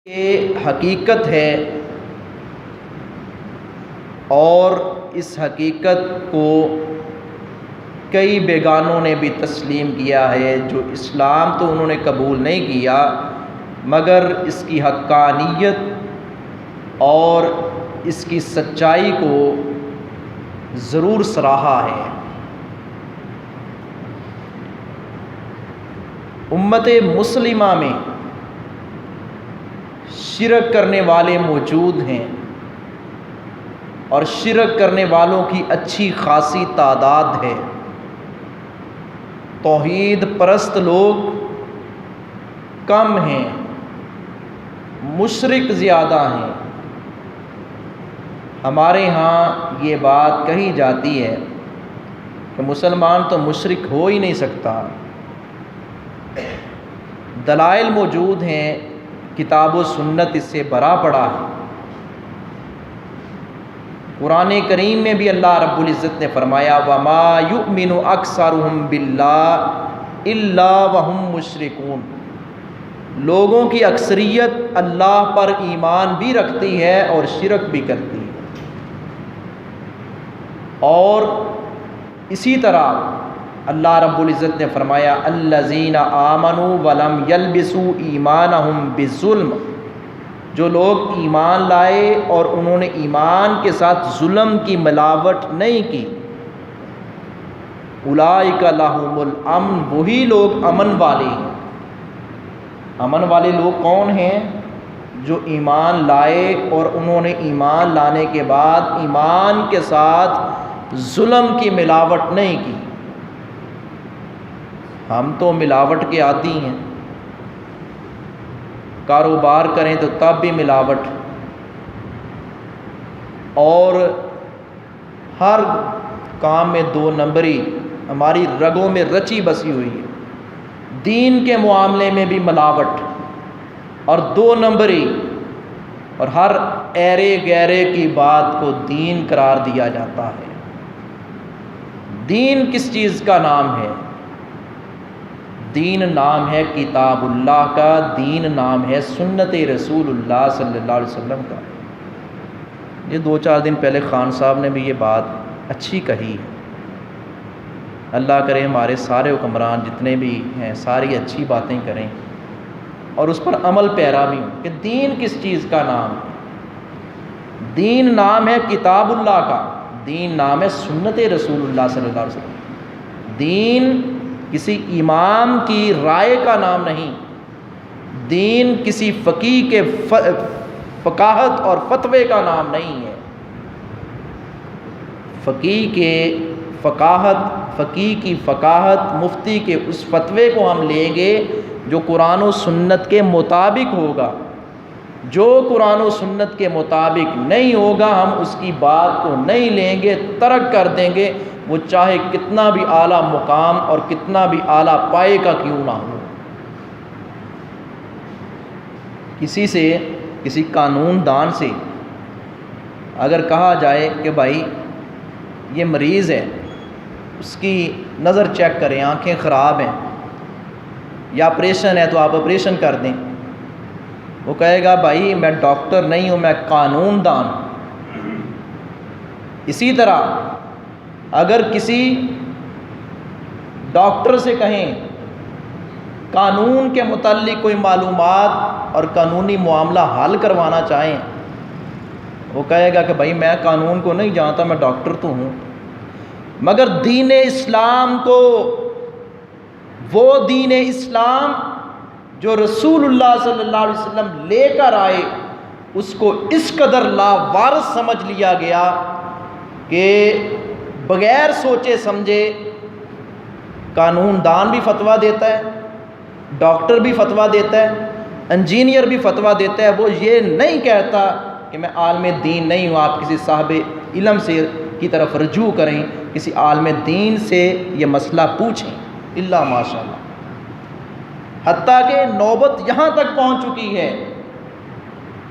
یہ حقیقت ہے اور اس حقیقت کو کئی بیگانوں نے بھی تسلیم کیا ہے، جو اسلام تو انہوں نے قبول نہیں کیا مگر اس کی حقانیت اور اس کی سچائی کو ضرور سراہا ہے۔ امت مسلمہ میں شرک کرنے والے موجود ہیں اور شرک کرنے والوں کی اچھی خاصی تعداد ہے۔ توحید پرست لوگ کم ہیں، مشرک زیادہ ہیں۔ ہمارے ہاں یہ بات کہی جاتی ہے کہ مسلمان تو مشرک ہو ہی نہیں سکتا۔ دلائل موجود ہیں، کتاب و سنت اس سے بھرا پڑا ہے۔ قرآن کریم میں بھی اللہ رب العزت نے فرمایا وَمَا يُؤْمِنُ أَكْثَرُهُم بِاللَّهِ إِلَّا وَهُم مُشْرِكُونَ، لوگوں کی اکثریت اللہ پر ایمان بھی رکھتی ہے اور شرک بھی کرتی ہے۔ اور اسی طرح اللہ رب العزت نے فرمایا الذین آمنوا ولم یلبسوا ایمانہم بالظلم، جو لوگ ایمان لائے اور انہوں نے ایمان کے ساتھ ظلم کی ملاوٹ نہیں کی، اولئک لہم الامن، وہی لوگ امن والے ہیں۔ امن والے لوگ کون ہیں؟ جو ایمان لائے اور انہوں نے ایمان لانے کے بعد ایمان کے ساتھ ظلم کی ملاوٹ نہیں کی۔ ہم تو ملاوٹ کے عادی ہیں، کاروبار کریں تو تب بھی ملاوٹ، اور ہر کام میں دو نمبری ہماری رگوں میں رچی بسی ہوئی ہے۔ دین کے معاملے میں بھی ملاوٹ اور دو نمبری، اور ہر ایرے گیرے کی بات کو دین قرار دیا جاتا ہے۔ دین کس چیز کا نام ہے؟ دین نام ہے کتاب اللہ کا، دین نام ہے سنت رسول اللہ صلی اللہ علیہ وسلم کا۔ یہ 2-4 دن پہلے خان صاحب نے بھی یہ بات اچھی کہی۔ اللہ کرے ہمارے سارے حکمران جتنے بھی ہیں ساری اچھی باتیں کریں اور اس پر عمل پیرا بھی ہوں کہ دین کس چیز کا نام ہے۔ دین نام ہے کتاب اللہ کا، دین نام ہے سنت رسول اللہ صلی اللہ علیہ وسلم۔ دین کسی امام کی رائے کا نام نہیں، دین کسی فقیہ کے فقاہت اور فتوے کا نام نہیں ہے۔ فقیہ کی فقاہت، مفتی کے اس فتوے کو ہم لیں گے جو قرآن و سنت کے مطابق ہوگا۔ جو قرآن و سنت کے مطابق نہیں ہوگا ہم اس کی بات کو نہیں لیں گے، ترک کر دیں گے، وہ چاہے کتنا بھی اعلیٰ مقام اور کتنا بھی اعلیٰ پائے کا کیوں نہ ہو۔ کسی قانون دان سے اگر کہا جائے کہ بھائی یہ مریض ہے، اس کی نظر چیک کریں، آنکھیں خراب ہیں یا آپریشن ہے تو آپ آپریشن کر دیں، وہ کہے گا بھائی میں ڈاکٹر نہیں ہوں، میں قانون دان ہوں۔ اسی طرح اگر کسی ڈاکٹر سے کہیں قانون کے متعلق کوئی معلومات اور قانونی معاملہ حل کروانا چاہیں، وہ کہے گا کہ بھائی میں قانون کو نہیں جانتا، میں ڈاکٹر تو ہوں۔ مگر دین اسلام کو، وہ دین اسلام جو رسول اللہ صلی اللہ علیہ وسلم لے کر آئے، اس کو اس قدر لاوارث سمجھ لیا گیا کہ بغیر سوچے سمجھے قانون دان بھی فتویٰ دیتا ہے، ڈاکٹر بھی فتویٰ دیتا ہے، انجینئر بھی فتویٰ دیتا ہے، وہ یہ نہیں کہتا کہ میں عالم دین نہیں ہوں، آپ کسی صاحب علم سے کی طرف رجوع کریں، کسی عالم دین سے یہ مسئلہ پوچھیں، الا ماشاء اللہ۔ حتیٰ کہ نوبت یہاں تک پہنچ چکی ہے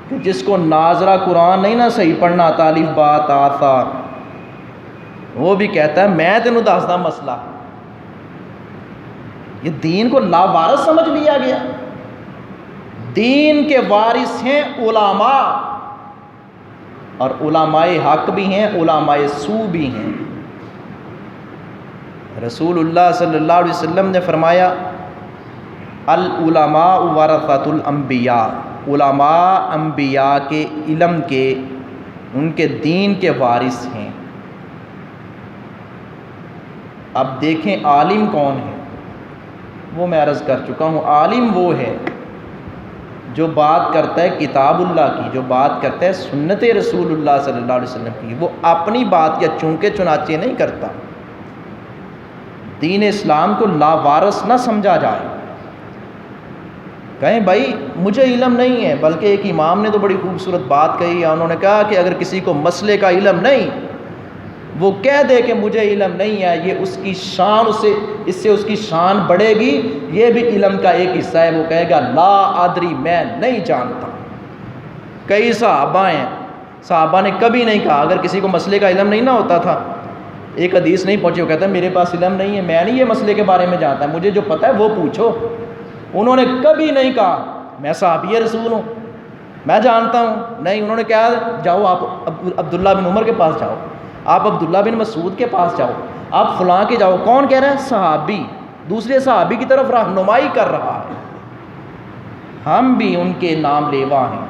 کہ جس کو ناظرہ قرآن نہیں نہ صحیح پڑھنا آتا، الف با تا ثا، وہ بھی کہتا ہے میں تینوں دسدا مسئلہ۔ یہ دین کو لاوارث سمجھ لیا گیا۔ دین کے وارث ہیں علماء، اور علماء حق بھی ہیں، علماء سو بھی ہیں۔ رسول اللہ صلی اللہ علیہ وسلم نے فرمایا العلماء ورثۃ الانبیاء، علماء انبیاء کے علم کے، ان کے دین کے وارث ہیں۔ اب دیکھیں عالم کون ہے، وہ میں عرض کر چکا ہوں، عالم وہ ہے جو بات کرتا ہے کتاب اللہ کی، جو بات کرتا ہے سنت رسول اللہ صلی اللہ علیہ وسلم کی، وہ اپنی بات یا چونکے چنانچہ نہیں کرتا۔ دین اسلام کو لاوارث نہ سمجھا جائے، کہیں بھائی مجھے علم نہیں ہے، بلکہ ایک امام نے تو بڑی خوبصورت بات کہی ہے، انہوں نے کہا کہ اگر کسی کو مسئلے کا علم نہیں، وہ کہہ دے کہ مجھے علم نہیں ہے، یہ اس کی شان، اس سے اس کی شان بڑھے گی، یہ بھی علم کا ایک حصہ ہے۔ وہ کہے گا لا ادری، میں نہیں جانتا۔ کئی صحابہ ہیں، صحابہ نے کبھی نہیں کہا، اگر کسی کو مسئلے کا علم نہیں نہ ہوتا تھا، ایک حدیث نہیں پہنچی، وہ کہتا ہے میرے پاس علم نہیں ہے، میں نہیں یہ مسئلے کے بارے میں جانتا، مجھے جو پتہ ہے وہ پوچھو۔ انہوں نے کبھی نہیں کہا میں صحابی رسول ہوں، میں جانتا ہوں، نہیں، انہوں نے کہا جاؤ آپ عبداللہ بن عمر کے پاس جاؤ، آپ عبداللہ بن مسعود کے پاس جاؤ، آپ فلاں کے جاؤ۔ کون کہہ رہا ہے؟ صحابی، دوسرے صحابی کی طرف رہنمائی کر رہا ہے۔ ہم بھی ان کے نام لیوا ہیں،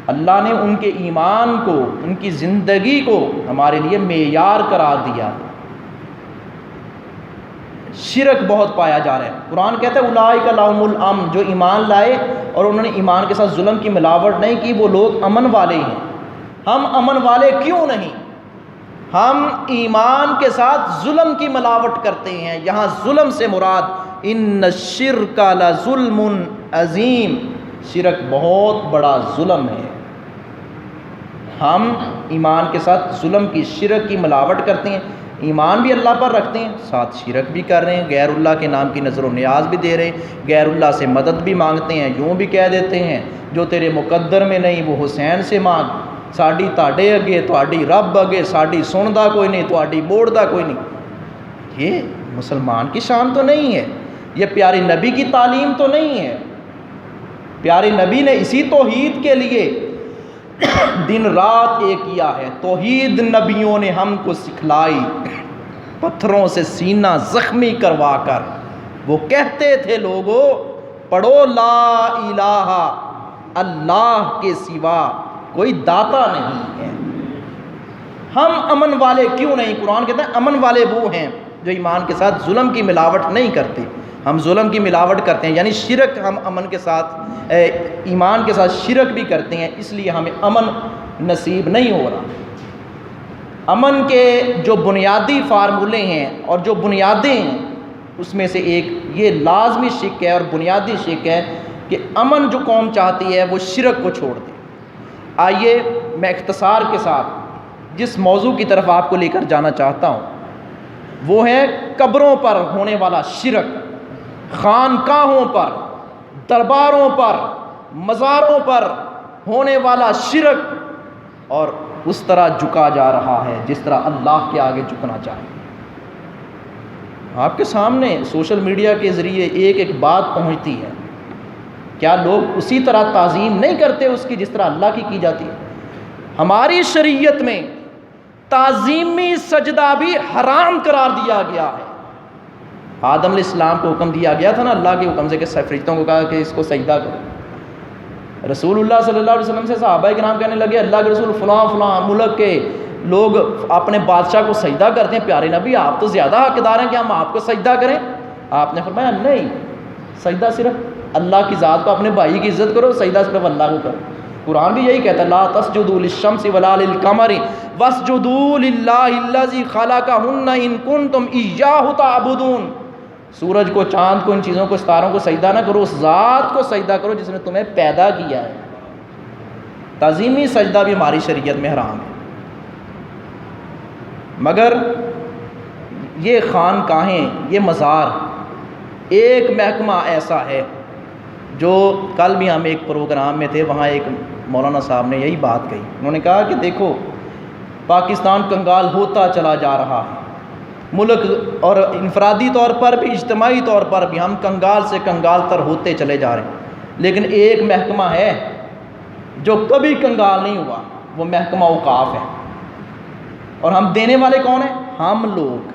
اللہ نے ان کے ایمان کو، ان کی زندگی کو ہمارے لیے معیار قرار دیا۔ شرک بہت پایا جا رہا ہے، قرآن کہتا ہے اولئک لہم الامن، جو ایمان لائے اور انہوں نے ایمان کے ساتھ ظلم کی ملاوٹ نہیں کی، وہ لوگ امن والے ہیں۔ ہم امن والے کیوں نہیں؟ ہم ایمان کے ساتھ ظلم کی ملاوٹ کرتے ہیں۔ یہاں ظلم سے مراد ان الشرک لظلم عظیم، شرک بہت بڑا ظلم ہے۔ ہم ایمان کے ساتھ ظلم کی، شرک کی ملاوٹ کرتے ہیں، ایمان بھی اللہ پر رکھتے ہیں، ساتھ شرک بھی کر رہے ہیں، غیر اللہ کے نام کی نظر و نیاز بھی دے رہے ہیں، غیر اللہ سے مدد بھی مانگتے ہیں، یوں بھی کہہ دیتے ہیں جو تیرے مقدر میں نہیں وہ حسین سے مانگ، ساڈی تاڈے اگے تہاڈی رب اگے ساڈی سندا کوئی نہیں، تہاڈی بوڑدا کوئی نہیں۔ یہ مسلمان کی شان تو نہیں ہے، یہ پیارے نبی کی تعلیم تو نہیں ہے۔ پیارے نبی نے اسی توحید کے لیے دن رات ایک کیا ہے، توحید نبیوں نے ہم کو سکھلائی، پتھروں سے سینہ زخمی کروا کر۔ وہ کہتے تھے لوگوں پڑھو لا الہ اللہ کے سوا کوئی داتا نہیں ہے۔ ہم امن والے کیوں نہیں؟ قرآن کہتا ہے امن والے وہ ہیں جو ایمان کے ساتھ ظلم کی ملاوٹ نہیں کرتے۔ ہم ظلم کی ملاوٹ کرتے ہیں، یعنی شرک، ہم امن کے ساتھ ایمان کے ساتھ شرک بھی کرتے ہیں، اس لیے ہمیں امن نصیب نہیں ہو رہا۔ امن کے جو بنیادی فارمولے ہیں اور جو بنیادیں ہیں، اس میں سے ایک یہ لازمی شک ہے اور بنیادی شک ہے کہ امن جو قوم چاہتی ہے وہ شرک کو چھوڑ دے۔ آئیے میں اختصار کے ساتھ جس موضوع کی طرف آپ کو لے کر جانا چاہتا ہوں وہ ہے قبروں پر ہونے والا شرک، خانقاہوں پر، درباروں پر، مزاروں پر ہونے والا شرک، اور اس طرح جھکا جا رہا ہے جس طرح اللہ کے آگے جھکنا چاہیے۔ آپ کے سامنے سوشل میڈیا کے ذریعے ایک ایک بات پہنچتی ہے، کیا لوگ اسی طرح تعظیم نہیں کرتے اس کی جس طرح اللہ کی جاتی ہے؟ ہماری شریعت میں تعظیمی سجدہ بھی حرام قرار دیا گیا ہے۔ آدم علیہ السلام کو حکم دیا گیا تھا نا اللہ کے حکم سے کہ فرشتوں کو کہا کہ اس کو سجدہ کرو۔ رسول اللہ صلی اللہ علیہ وسلم سے صحابہ کرام کہنے لگے اللہ کے رسول فلاں فلاں ملک کے لوگ اپنے بادشاہ کو سجدہ کرتے ہیں، پیارے نبی آپ تو زیادہ حقدار ہیں کہ ہم آپ کو سجدہ کریں؟ آپ نے فرمایا نہیں، سجدہ صرف اللہ کی ذات کو، اپنے بھائی کی عزت کرو، سجدہ صرف اللہ کو کرو۔ قرآن بھی یہی کہتا ہے لا تسجدوا للشمس ولا للقمر واسجدوا للہ الذی خلقہن ان کنتم ایاہ تعبدون۔ سورج کو، چاند کو، ان چیزوں کو، ستاروں کو سجدہ نہ کرو، اس ذات کو سجدہ کرو جس نے تمہیں پیدا کیا ہے۔ تعظیمی سجدہ بھی ہماری شریعت میں حرام ہے۔ مگر یہ خانقاہیں، یہ مزار، ایک محکمہ ایسا ہے جو کل بھی ہم ایک پروگرام میں تھے، وہاں ایک مولانا صاحب نے یہی بات کہی۔ انہوں نے کہا کہ دیکھو پاکستان کنگال ہوتا چلا جا رہا ہے، ملک اور انفرادی طور پر بھی اجتماعی طور پر بھی ہم کنگال سے کنگال تر ہوتے چلے جا رہے ہیں۔ لیکن ایک محکمہ ہے جو کبھی کنگال نہیں ہوا، وہ محکمہ اوقاف ہے۔ اور ہم دینے والے کون ہیں؟ ہم لوگ،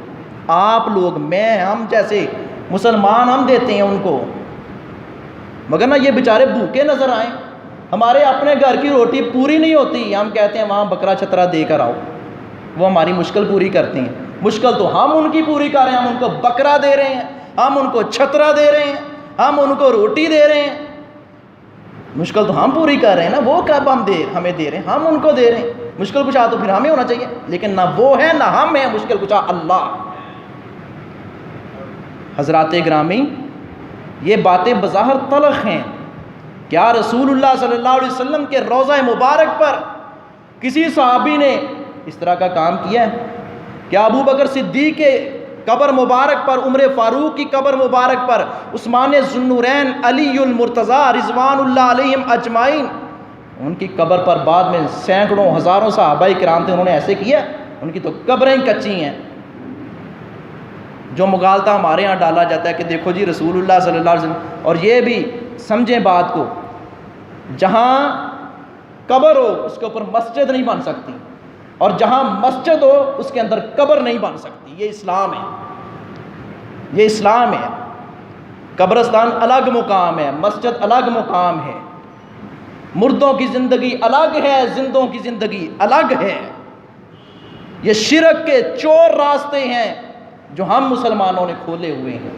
آپ لوگ، میں، ہم جیسے مسلمان ہم دیتے ہیں ان کو، مگر نہ یہ بیچارے بھوکے نظر آئیں، ہمارے اپنے گھر کی روٹی پوری نہیں ہوتی، ہم کہتے ہیں وہاں بکرا چھترا دے کر آؤ، وہ ہماری مشکل پوری کرتے ہیں۔ مشکل تو ہم ان کی پوری کر رہے ہیں، ہم ان کو بکرا دے رہے ہیں، ہم ان کو چھترا دے رہے ہیں، ہم ان کو روٹی دے رہے ہیں، مشکل تو ہم پوری کر رہے ہیں نا، وہ کب ہمیں دے رہے ہیں، ہم ان کو دے رہے ہیں۔ مشکل کشا تو پھر ہمیں ہونا چاہیے، لیکن نہ وہ ہے نہ ہم ہیں مشکل کشا، اللہ۔ حضرات گرامی، یہ باتیں بظاہر تلخ ہیں، کیا رسول اللہ صلی اللہ علیہ وسلم کے روضہ مبارک پر کسی صحابی نے اس طرح کا کام کیا ہے؟ کیا ابو بکر صدیق کے قبر مبارک پر، عمر فاروق کی قبر مبارک پر، عثمان ذوالنورین، علی المرتضیٰ رضوان اللہ علیہم اجمعین، ان کی قبر پر بعد میں سینکڑوں ہزاروں صحابہ کرام تھے، انہوں نے ایسے کیا؟ ان کی تو قبریں کچی ہیں۔ جو مغالطہ ہمارے ہاں ڈالا جاتا ہے کہ دیکھو جی رسول اللہ صلی اللہ علیہ وسلم، اور یہ بھی سمجھیں بات کو، جہاں قبر ہو اس کے اوپر مسجد نہیں بن سکتی، اور جہاں مسجد ہو اس کے اندر قبر نہیں بن سکتی۔ یہ اسلام ہے، یہ اسلام ہے۔ قبرستان الگ مقام ہے، مسجد الگ مقام ہے، مردوں کی زندگی الگ ہے، زندوں کی زندگی الگ ہے۔ یہ شرک کے چور راستے ہیں جو ہم مسلمانوں نے کھولے ہوئے ہیں۔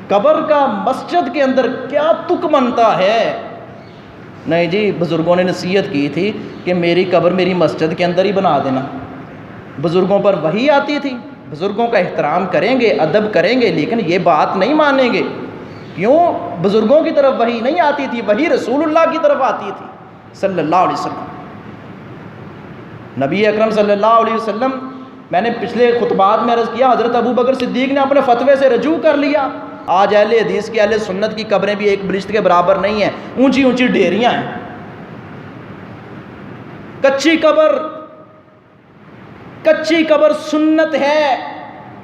قبر کا مسجد کے اندر کیا تک بنتا ہے؟ نہیں جی، بزرگوں نے نصیحت کی تھی کہ میری قبر میری مسجد کے اندر ہی بنا دینا۔ بزرگوں پر وحی آتی تھی، بزرگوں کا احترام کریں گے، ادب کریں گے، لیکن یہ بات نہیں مانیں گے۔ کیوں؟ بزرگوں کی طرف وحی نہیں آتی تھی، وحی رسول اللہ کی طرف آتی تھی صلی اللہ علیہ وسلم۔ نبی اکرم صلی اللہ علیہ وسلم، میں نے پچھلے خطبات میں عرض کیا، حضرت ابو بکر صدیق نے اپنے فتوے سے رجوع کر لیا۔ آج اہل حدیث کی، اہل سنت کی قبریں بھی ایک بلشت کے برابر نہیں ہیں، اونچی اونچی ڈھیریاں ہیں۔ کچی قبر سنت ہے۔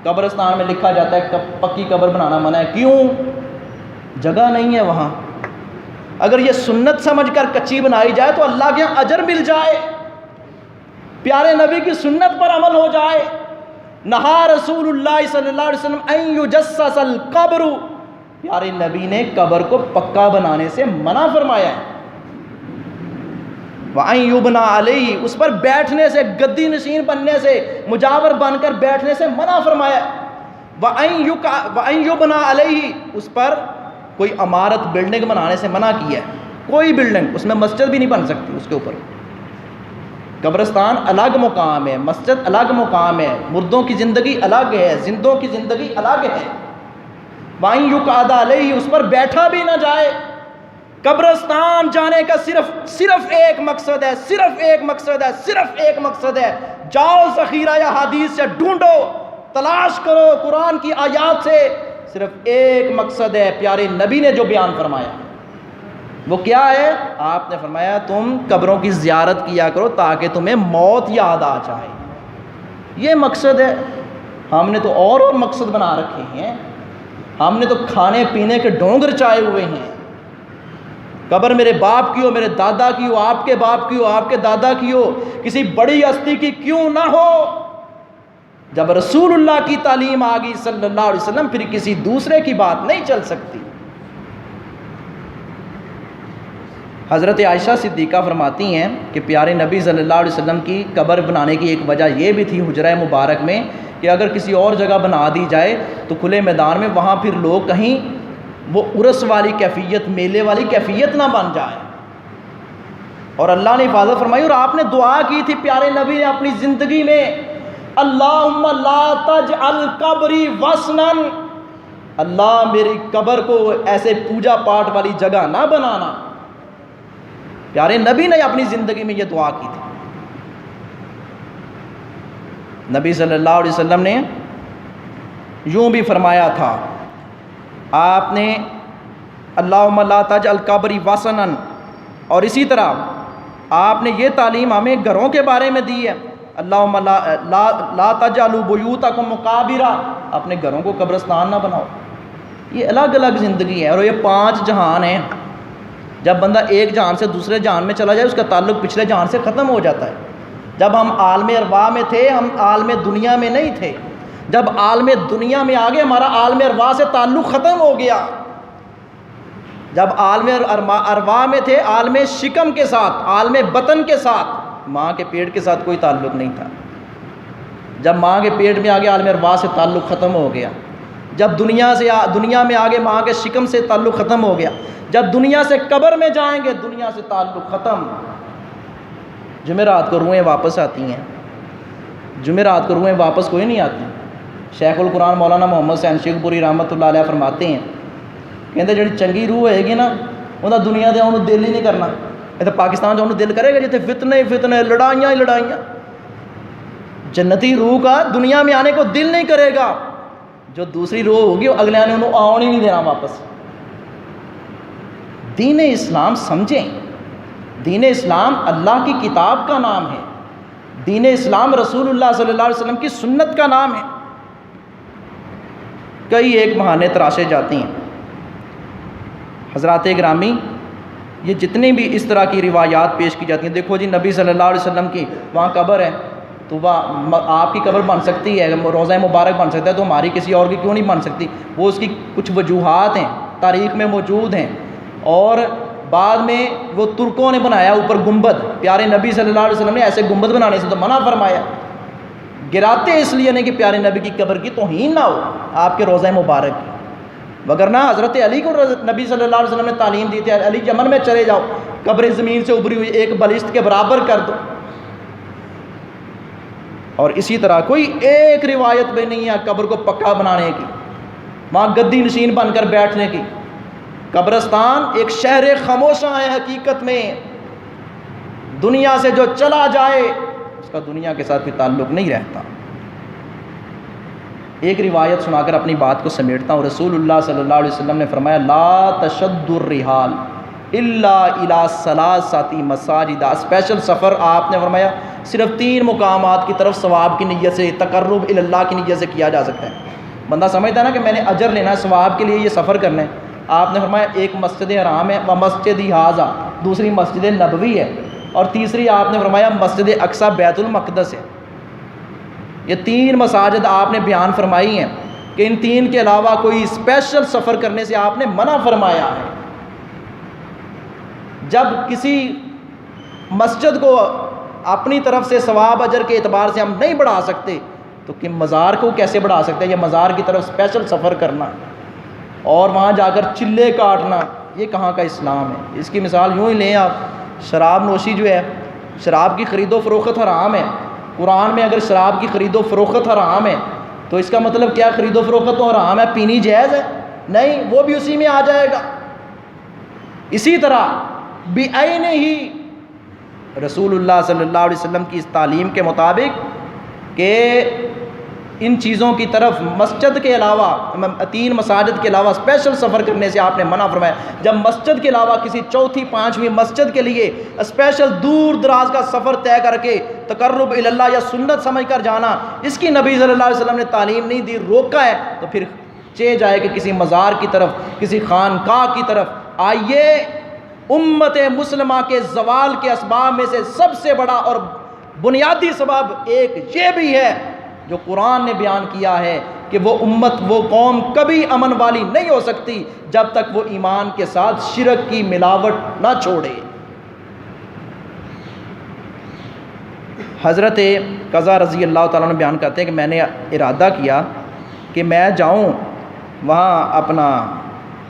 قبرستان میں لکھا جاتا ہے پکی قبر بنانا منع ہے، کیوں؟ جگہ نہیں ہے وہاں۔ اگر یہ سنت سمجھ کر کچی بنائی جائے تو اللہ کے یہاں اجر مل جائے، پیارے نبی کی سنت پر عمل ہو جائے۔ نہا رسول اللہ صلی اللہ علیہ وسلم ان یجسس القبر، پیارے نبی نے قبر کو پکا بنانے سے منع فرمایا ہے۔ وَأَن يُبْنَى عَلَيْهِ، اس پر بیٹھنے سے، گدی نشین بننے سے، مجاور بن کر بیٹھنے سے منع فرمایا ہے۔ وَأَن يُبْنَى عَلَيْهِ، اس پر کوئی عمارت بلڈنگ بنانے سے منع کیا ہے، کوئی بلڈنگ، اس میں مسجد بھی نہیں بن سکتی اس کے اوپر۔ قبرستان الگ مقام ہے، مسجد الگ مقام ہے، مردوں کی زندگی الگ ہے، زندوں کی زندگی الگ ہے۔ وَأَن يُقْعَدَ عَلَيْهِ، اس پر بیٹھا بھی نہ جائے۔ قبرستان جانے کا صرف ایک مقصد ہے، صرف ایک مقصد ہے، صرف ایک مقصد ہے، جاؤ ذخیرہ یا حدیث سے ڈھونڈو، تلاش کرو قرآن کی آیات سے، صرف ایک مقصد ہے پیارے نبی نے جو بیان فرمایا۔ وہ کیا ہے؟ آپ نے فرمایا تم قبروں کی زیارت کیا کرو تاکہ تمہیں موت یاد آ جائے۔ یہ مقصد ہے۔ ہم نے تو اور مقصد بنا رکھے ہیں، ہم نے تو کھانے پینے کے ڈونگر چائے ہوئے ہیں۔ قبر میرے باپ کی ہو، میرے دادا کی ہو، آپ کے باپ کی ہو، آپ کے دادا کی ہو، کسی بڑی ہستی کی کیوں نہ ہو، جب رسول اللہ کی تعلیم آ گئی صلی اللہ علیہ وسلم، پھر کسی دوسرے کی بات نہیں چل سکتی۔ حضرت عائشہ صدیقہ فرماتی ہیں کہ پیارے نبی صلی اللہ علیہ وسلم کی قبر بنانے کی ایک وجہ یہ بھی تھی حجرہ مبارک میں کہ اگر کسی اور جگہ بنا دی جائے تو کھلے میدان میں، وہاں پھر لوگ کہیں وہ عرس والی کیفیت، میلے والی کیفیت نہ بن جائے۔ اور اللہ نے حفاظت فرمائی، اور آپ نے دعا کی تھی پیارے نبی نے اپنی زندگی میں، اللہم لا تجعل قبری وثنا، اللہ میری قبر کو ایسے پوجا پاٹ والی جگہ نہ بنانا۔ پیارے نبی نے اپنی زندگی میں یہ دعا کی تھی۔ نبی صلی اللہ علیہ وسلم نے یوں بھی فرمایا تھا، آپ نے اللہم لا تجعل قبری وثنا، اور اسی طرح آپ نے یہ تعلیم ہمیں گھروں کے بارے میں دی ہے، اللہم لا تجعلوا بیوتکم مقابرا، اپنے گھروں کو قبرستان نہ بناؤ۔ یہ الگ الگ زندگی ہے، اور یہ 5 جہان ہیں۔ جب بندہ ایک جہان سے دوسرے جہان میں چلا جائے اس کا تعلق پچھلے جہان سے ختم ہو جاتا ہے۔ جب ہم عالم ارواح میں تھے ہم عالم دنیا میں نہیں تھے، جب عالم دنیا میں آگے ہمارا عالم ارواح سے تعلق ختم ہو گیا۔ جب عالم ارواح میں تھے عالم شکم کے ساتھ، عالم بطن کے ساتھ، ماں کے پیٹ کے ساتھ کوئی تعلق نہیں تھا۔ جب ماں کے پیٹ میں آگے عالم ارواح سے تعلق ختم ہو گیا، جب دنیا میں آگے ماں کے شکم سے تعلق ختم ہو گیا، جب دنیا سے قبر میں جائیں گے دنیا سے تعلق ختم۔ جمعرات کو روحیں واپس آتی ہیں، جمعرات کو روحیں واپس کوئی نہیں آتی۔ شیخ القرآن مولانا محمد حسین شیخ پوری رحمۃ اللہ علیہ فرماتے ہیں، کہتے جڑی چنگی روح ہوئے گی نا انہاں دنیا دے انہوں دل ہی نہیں کرنا۔ اتنے پاکستان جو انہوں دل کرے گا جتنے فتنے فتنے لڑائیاں ہی لڑائیاں۔ جنتی روح کا دنیا میں آنے کو دل نہیں کرے گا، جو دوسری روح ہوگی وہ اگلے نے انہوں آن ہی نہیں دینا واپس۔ دین اسلام سمجھیں، دین اسلام اللہ کی کتاب کا نام ہے، دین اسلام رسول اللہ صلی اللہ علیہ وسلم کی سنت کا نام ہے۔ کئی ایک بہانے تراشے جاتے ہیں۔ حضرات گرامی، یہ جتنی بھی اس طرح کی روایات پیش کی جاتی ہیں، دیکھو جی نبی صلی اللہ علیہ وسلم کی وہاں قبر ہے تو وہاں آپ کی قبر بن سکتی ہے، روضہ مبارک بن سکتا ہے، تو ہماری کسی اور کی کیوں نہیں بن سکتی؟ وہ اس کی کچھ وجوہات ہیں، تاریخ میں موجود ہیں۔ اور بعد میں وہ ترکوں نے بنایا اوپر گنبد، پیارے نبی صلی اللہ علیہ وسلم نے ایسے گنبد بنانے سے تو منع فرمایا۔ گراتے اس لیے نہیں کہ پیارے نبی کی قبر کی توہین نہ ہو، آپ کے روضہ مبارک کی، وگرنہ حضرت علی کو نبی صلی اللہ علیہ وسلم نے تعلیم دی تھی، علی یمن میں چلے جاؤ، قبر زمین سے ابری ہوئی ایک بلشت کے برابر کر دو۔ اور اسی طرح کوئی ایک روایت بھی نہیں ہے قبر کو پکا بنانے کی، وہاں گدی نشین بن کر بیٹھنے کی۔ قبرستان ایک شہر خاموشاں ہے، حقیقت میں دنیا سے جو چلا جائے اس کا دنیا کے ساتھ کوئی تعلق نہیں رہتا۔ ایک روایت سنا کر اپنی بات کو سمیٹتا ہوں۔ رسول اللہ صلی اللہ علیہ وسلم نے فرمایا لا تشد الرحال الا الی ثلاثۃ مساجد، اسپیشل سفر آپ نے فرمایا صرف 3 مقامات کی طرف ثواب کی نیت سے، تقرب الی اللہ کی نیت سے کیا جا سکتا ہے۔ بندہ سمجھتا ہے نا کہ میں نے اجر لینا ہے، ثواب کے لیے یہ سفر کرنا ہے۔ آپ نے فرمایا ایک مسجد حرام ہے و مسجد ھذا، دوسری مسجد نبوی ہے، اور تیسری آپ نے فرمایا مسجد اقصی بیت المقدس ہے۔ یہ 3 مساجد آپ نے بیان فرمائی ہیں کہ ان 3 کے علاوہ کوئی اسپیشل سفر کرنے سے آپ نے منع فرمایا ہے۔ جب کسی مسجد کو اپنی طرف سے ثواب اجر کے اعتبار سے ہم نہیں بڑھا سکتے تو کہ مزار کو کیسے بڑھا سکتے ہیں؟ یہ مزار کی طرف اسپیشل سفر کرنا اور وہاں جا کر چلے کاٹنا، یہ کہاں کا اسلام ہے؟ اس کی مثال یوں ہی لیں آپ، شراب نوشی جو ہے، شراب کی خرید و فروخت حرام ہے۔ قرآن میں اگر شراب کی خرید و فروخت حرام ہے تو اس کا مطلب کیا خرید و فروخت تو حرام ہے، پینی جائز ہے؟ نہیں، وہ بھی اسی میں آ جائے گا۔ اسی طرح بعین ہی رسول اللہ صلی اللہ علیہ وسلم کی اس تعلیم کے مطابق کہ ان چیزوں کی طرف مسجد کے علاوہ 3 مساجد کے علاوہ اسپیشل سفر کرنے سے آپ نے منع فرمایا۔ جب مسجد کے علاوہ کسی 4تھی 5ویں مسجد کے لیے اسپیشل دور دراز کا سفر طے کر کے تقرب الی اللہ یا سنت سمجھ کر جانا، اس کی نبی صلی اللہ علیہ وسلم نے تعلیم نہیں دی، روکا ہے، تو پھر چے جائے کہ کسی مزار کی طرف، کسی خانقاہ کی طرف۔ آئیے، امت مسلمہ کے زوال کے اسباب میں سے سب سے بڑا اور بنیادی سبب ایک یہ بھی ہے جو قرآن نے بیان کیا ہے کہ وہ امت، وہ قوم کبھی امن والی نہیں ہو سکتی جب تک وہ ایمان کے ساتھ شرک کی ملاوٹ نہ چھوڑے۔ حضرت قضا رضی اللہ تعالیٰ نے بیان کرتے ہیں کہ میں نے ارادہ کیا کہ میں جاؤں وہاں اپنا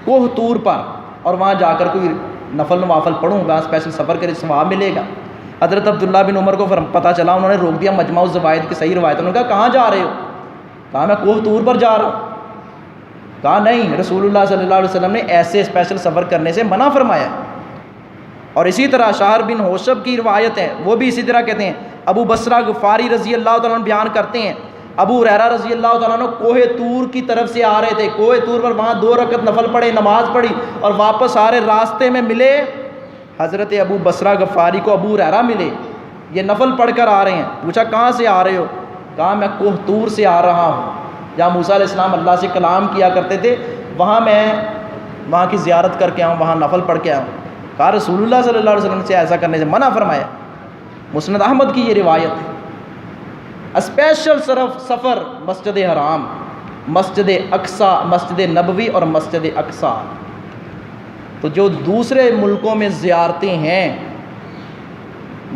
کوہ طور پر اور وہاں جا کر کوئی نفل نوافل پڑھوں گا، اسپیشل سفر کے ثواب ملے گا۔ حضرت عبداللہ بن عمر کو پتہ چلا، انہوں نے روک دیا مجمع الزوائد کی صحیح روایت۔ انہوں نے کہا کہاں جا رہے ہو؟ کہا میں کوہ طور پر جا رہا ہوں۔ کہا نہیں، رسول اللہ صلی اللہ علیہ وسلم نے ایسے اسپیشل سفر کرنے سے منع فرمایا۔ اور اسی طرح شہر بن حوشب کی روایت ہے، وہ بھی اسی طرح کہتے ہیں۔ ابو بصرہ غفاری رضی اللہ تعالیٰ عنہ بیان کرتے ہیں، ابو ہریرہ رضی اللہ تعالیٰ عنہ کوہ طور کی طرف سے آ رہے تھے، کوہ طور پر وہاں 2 رکعت نفل پڑھے، نماز پڑھی اور واپس آ رہے، راستے میں ملے حضرت ابو بصرہ غفاری کو، ابو ہریرہ ملے، یہ نفل پڑھ کر آ رہے ہیں۔ پوچھا کہاں سے آ رہے ہو؟ کہا میں کوہ طور سے آ رہا ہوں، جہاں موسیٰ علیہ السلام اللہ سے کلام کیا کرتے تھے، وہاں کی زیارت کر کے آؤں، وہاں نفل پڑھ کے آؤں؟ کہا رسول اللہ صلی اللہ علیہ وسلم سے ایسا کرنے سے منع فرمایا۔ مسند احمد کی یہ روایت ہے۔ اسپیشل سفر مسجد حرام، مسجد اقصی، مسجد نبوی اور مسجد اقصی۔ تو جو دوسرے ملکوں میں زیارتیں ہیں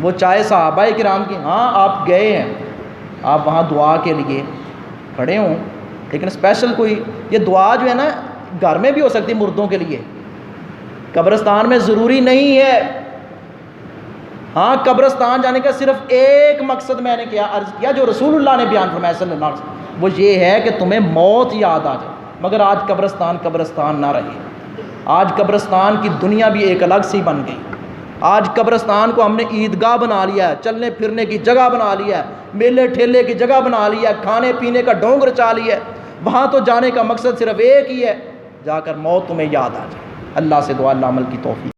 وہ چاہے صحابہ کرام کی، ہاں آپ گئے ہیں، آپ وہاں دعا کے لیے کھڑے ہوں، لیکن اسپیشل کوئی یہ دعا جو ہے نا گھر میں بھی ہو سکتی مردوں کے لیے، قبرستان میں ضروری نہیں ہے۔ ہاں قبرستان جانے کا صرف ایک مقصد میں نے عرض کیا جو رسول اللہ نے بیان فرمایا صلی اللہ علیہ وسلم، وہ یہ ہے کہ تمہیں موت یاد آ جائے۔ مگر آج قبرستان نہ رہی، آج قبرستان کی دنیا بھی ایک الگ سی بن گئی۔ آج قبرستان کو ہم نے عیدگاہ بنا لیا ہے، چلنے پھرنے کی جگہ بنا لیا ہے، میلے ٹھیلے کی جگہ بنا لیا ہے، کھانے پینے کا ڈھونگ رچا لیا ہے۔ وہاں تو جانے کا مقصد صرف ایک ہی ہے، جا کر موت تمہیں یاد آ جائے۔ اللہ سے دعا اللہ عمل کی توفیق۔